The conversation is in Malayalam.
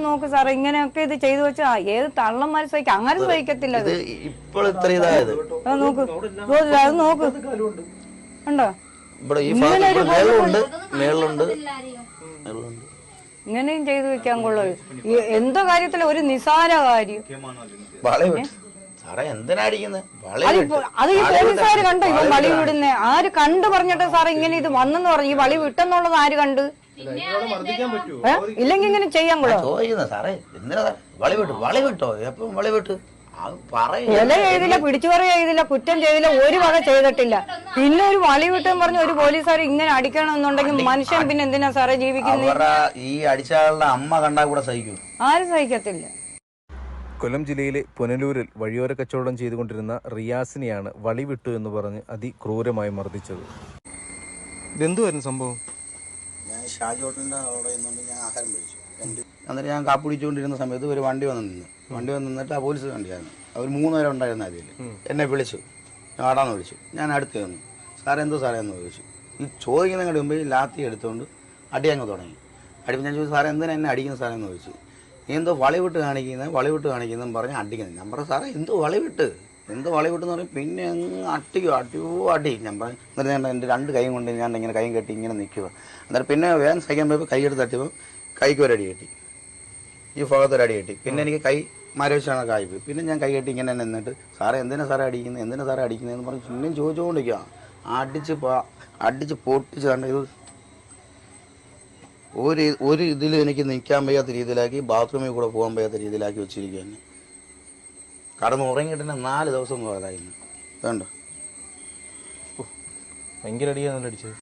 നോക്ക് സാറേ, ഇങ്ങനെയൊക്കെ ഇത് ചെയ്തു വെച്ചാ ഏത് തള്ളന്മാര് സഹിക്കും? അങ്ങനെ സഹിക്കത്തില്ല. നോക്ക്, അത് നോക്ക്, ഉണ്ടോ? ഇങ്ങനെയും ചെയ്തു വെക്കാൻ കൊള്ളത്. എന്തോ കാര്യത്തില് ഒരു നിസാര കാര്യം അത് ഈ പോലീസുകാര് കണ്ടോ ഇവൻ വളി വിടുന്നേ? ആര് കണ്ടു പറഞ്ഞിട്ട് സാറേ ഇങ്ങനെ ഇത് വന്നെന്ന് പറഞ്ഞു? ഈ വളി വിട്ടെന്നുള്ളത് ആര് കണ്ട്? ഇല്ലെങ്കിൽ ഇങ്ങനെ ചെയ്യാൻ കൊള്ളോ? വില ചെയ്തില്ല, പിടിച്ചു പറയുക ചെയ്തില്ല, കുറ്റം ചെയ്തില്ല, ഒരു വക ചെയ്തിട്ടില്ല. പിന്നെ ഒരു വളി വിട്ടെന്ന് പറഞ്ഞ ഒരു പോലീസുകാർ ഇങ്ങനെ അടിക്കണമെന്നുണ്ടെങ്കിൽ മനുഷ്യൻ പിന്നെ എന്തിനാ സാറേ ജീവിക്കുന്നത്? ഈ അടിച്ചാളുടെ അമ്മ കണ്ടാ കൂടെ സഹിക്കും? ആരും സഹിക്കത്തില്ല. കൊല്ലം ജില്ലയിലെ പുനലൂരിൽ വഴിയോര കച്ചവടം ചെയ്തുകൊണ്ടിരുന്ന റിയാസിനെയാണ് വളി വിട്ടു എന്ന് പറഞ്ഞ് അതിക്രൂരമായി മർദ്ദിച്ചത്. ഇതെന്തുവായിരുന്നു സംഭവം? ഞാൻ ഷാജോട്ടിന്റെ അവിടെ നിന്നുകൊണ്ട് ഞാൻ ആഹാരം കഴിച്ചു. അന്നേരം ഞാൻ കാപ്പി പിടിച്ചുകൊണ്ടിരുന്ന സമയത്ത് ഒരു വണ്ടി വന്ന് നിന്നിട്ട് ആ പോലീസ് വണ്ടിയായിരുന്നു. അവർ 3 പേരെ ഉണ്ടായിരുന്നു. അതിൽ എന്നെ വിളിച്ചു, ആടാന്ന് വിളിച്ചു. ഞാൻ അടുത്ത് വന്നു. സാറേ എന്തോ സാറേ എന്ന് ചോദിച്ചു. ഈ ചോദിക്കുന്നതിന് മുമ്പ് ലാത്തി എടുത്തുകൊണ്ട് അടി അങ്ങ് തുടങ്ങി. അടിപ്പോൾ ഞാൻ ചോദിച്ചു, സാറേ എന്തിനാ എന്നെ അടിക്കുന്നത് സാറേ എന്ന് ചോദിച്ചു. നീ എന്തോ വളവിട്ട് കാണിക്കുന്നതെന്ന് പറഞ്ഞ് അടിക്കുന്നത്. ഞാൻ പറഞ്ഞു സാറേ എന്തോ വളവിട്ട് എന്ന് പറയും. പിന്നെ അങ്ങ് അടി. ഞാൻ പറഞ്ഞു എന്നിട്ട് എൻ്റെ 2 കൈയും കൊണ്ട് ഞാൻ ഇങ്ങനെ കൈയും കെട്ടി ഇങ്ങനെ നിൽക്കുക. എന്നിട്ട് പിന്നെ വേഗം സഹിക്കാൻ പോയപ്പോൾ കൈയെടുത്ത് തട്ടിയപ്പോൾ കൈക്ക് ഒരടി കെട്ടി, ഈ ഭാഗത്തൊരടി കെട്ടി. പിന്നെ എനിക്ക് കൈ മരവിച്ചാണ് കായ്പോയി. പിന്നെ ഞാൻ കൈ കെട്ടി ഇങ്ങനെ നിന്നിട്ട് സാറേ എന്തിനാ സാറേ അടിക്കുന്നതെന്ന് പറഞ്ഞ് പിന്നെയും ചോദിച്ചുകൊണ്ടിരിക്കുക. അടിച്ച് പൊട്ടിച്ച് കണ്ട ഇത് ഒരു ഇതിലും എനിക്ക് നിൽക്കാൻ വയ്യാത്ത രീതിയിലാക്കി, ബാത്റൂമിൽ കൂടെ പോകാൻ വയ്യാത്ത രീതിയിലാക്കി വെച്ചിരിക്കുക. എന്നെ കടന്ന് ഉറങ്ങിയിട്ട് തന്നെ 4 ദിവസം പോയതായിരുന്നു. വേണ്ട, ഭയങ്കര അടിയാണല്ലോ അടിച്ചത്.